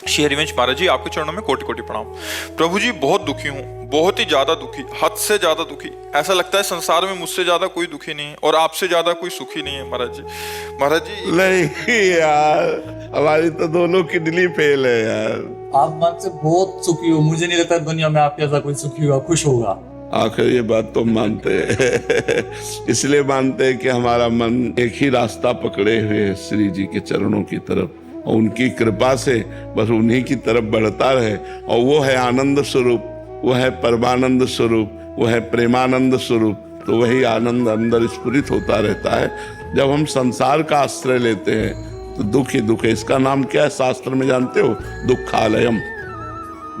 श्री हरिवंश महाराज जी, आपके चरणों में कोटि कोटि प्रणाम। प्रभु जी, बहुत दुखी हूँ, बहुत ही ज्यादा दुखी, हद से ज्यादा दुखी। ऐसा लगता है संसार में मुझसे ज्यादा कोई दुखी नहीं है और आपसे ज्यादा कोई सुखी नहीं है महाराज जी। महाराज जी नहीं यार, हमारी तो दोनों किडनी फेल है यार। आप मन से बहुत सुखी हो, मुझे नहीं लगता दुनिया में आपके जैसा कोई सुखी होगा, खुश होगा। आखिर ये बात तो मानते हैं इसलिए मानते हैं कि हमारा मन एक ही रास्ता पकड़े हुए है, श्री जी के चरणों की तरफ, और उनकी कृपा से बस उन्हीं की तरफ बढ़ता रहे। और वो है आनंद स्वरूप, वो है परमानंद स्वरूप, वो है प्रेमानंद स्वरूप। तो वही आनंद अंदर स्फुरित होता रहता है। जब हम संसार का आश्रय लेते हैं तो दुख ही दुख है। इसका नाम क्या है शास्त्र में जानते हो? दुखालयम।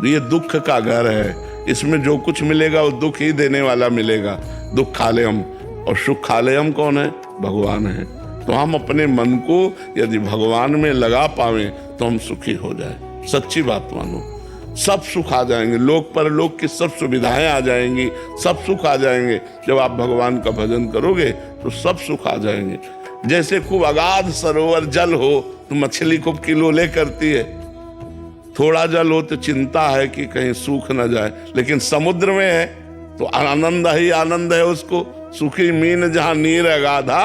ये दुख का घर है, इसमें जो कुछ मिलेगा वो दुख ही देने वाला मिलेगा। दुखालयम। और सुखालयम कौन है? भगवान है। तो हम अपने मन को यदि भगवान में लगा पावे तो हम सुखी हो जाए। सच्ची बात मानो, सब सुख आ जाएंगे, लोक परलोक की सब सुविधाएं आ जाएंगी, सब सुख आ जाएंगे। जब आप भगवान का भजन करोगे तो सब सुख आ जाएंगे। जैसे खूब अगाध सरोवर जल हो तो मछली खूब किलोले करती है, थोड़ा जल हो तो चिंता है कि कहीं सूख न जाए। लेकिन समुद्र में है तो आनंद ही आनंद है उसको। सुखी मीन जहां नीर अगाधा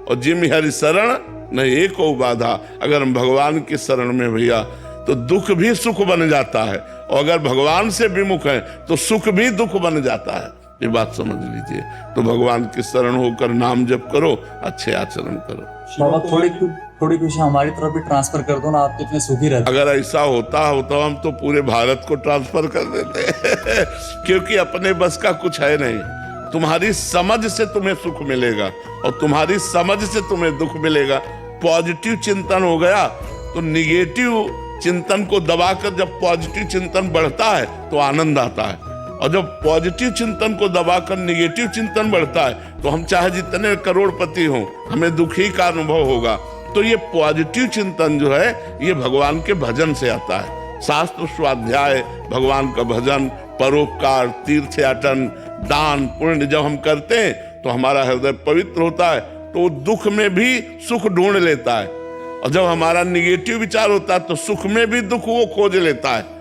और जिम हरि शरण न एको बाधा। अगर हम भगवान की शरण में भैया तो दुख भी सुख बन जाता है, और अगर भगवान से विमुख है तो सुख भी दुख बन जाता है। ये बात समझ लीजिए। तो भगवान की शरण होकर नाम जप करो, अच्छे आचरण करो। बाबा थोड़ी खुशी हमारी तरफ भी ट्रांसफर कर दो ना, आप कितने सुखी रहते। अगर ऐसा होता तो हम तो पूरे भारत को ट्रांसफर कर देते क्योंकि अपने बस का कुछ है नहीं। तुम्हारी समझ से तुम्हें सुख मिलेगा और तुम्हारी समझ से तुम्हें दुख मिलेगा। पॉजिटिव चिंतन हो गया तो निगेटिव चिंतन को दबाकर जब पॉजिटिव चिंतन बढ़ता है तो आनंद आता है, और जब पॉजिटिव चिंतन को दबाकर निगेटिव चिंतन बढ़ता है तो हम चाहे जितने करोड़पति हों, हमें दुखी का अनुभव होगा। तो ये पॉजिटिव चिंतन जो है ये भगवान के भजन से आता है। शास्त्र स्वाध्याय, भगवान का भजन, परोपकार, तीर्थयाटन, दान पुण्य जब हम करते हैं तो हमारा हृदय पवित्र होता है, तो दुख में भी सुख ढूंढ लेता है। और जब हमारा निगेटिव विचार होता है तो सुख में भी दुख वो खोज लेता है।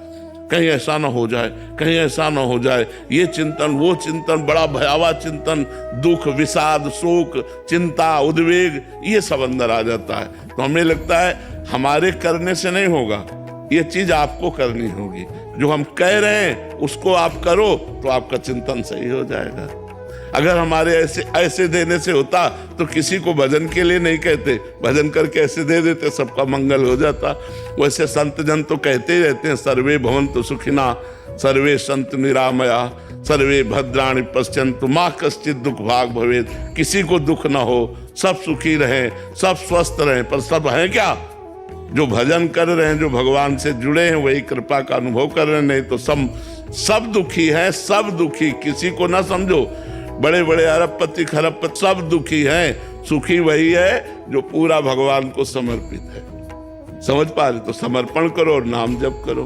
कहीं ऐसा ना हो जाए, कहीं ऐसा ना हो जाए, ये चिंतन वो चिंतन, बड़ा भयावह चिंतन, दुख, विषाद, शोक, चिंता, उद्वेग, ये सब अंदर आ जाता है। तो हमें लगता है हमारे करने से नहीं होगा, ये चीज आपको करनी होगी। जो हम कह रहे हैं उसको आप करो तो आपका चिंतन सही हो जाएगा। अगर हमारे ऐसे देने से होता तो किसी को भजन के लिए नहीं कहते, भजन करके ऐसे दे देते, सबका मंगल हो जाता। वैसे संत जन तो कहते ही रहते हैं, सर्वे भवन्तु सुखिना, सर्वे सन्तु निरामया, सर्वे भद्राणि पश्यन्तु, मा कश्चित् दुख भाग भवेत्। किसी को दुख ना हो, सब सुखी रहें, सब स्वस्थ रहें। पर सब हैं क्या? जो भजन कर रहे हैं, जो भगवान से जुड़े हैं, वही कृपा का अनुभव कर रहे हैं। नहीं तो सब दुखी हैं, सब दुखी। किसी को ना समझो, बड़े बड़े अरबपति खरबपति सब दुखी हैं। सुखी वही है जो पूरा भगवान को समर्पित है। समझ पा रहे? तो समर्पण करो और नाम जप करो।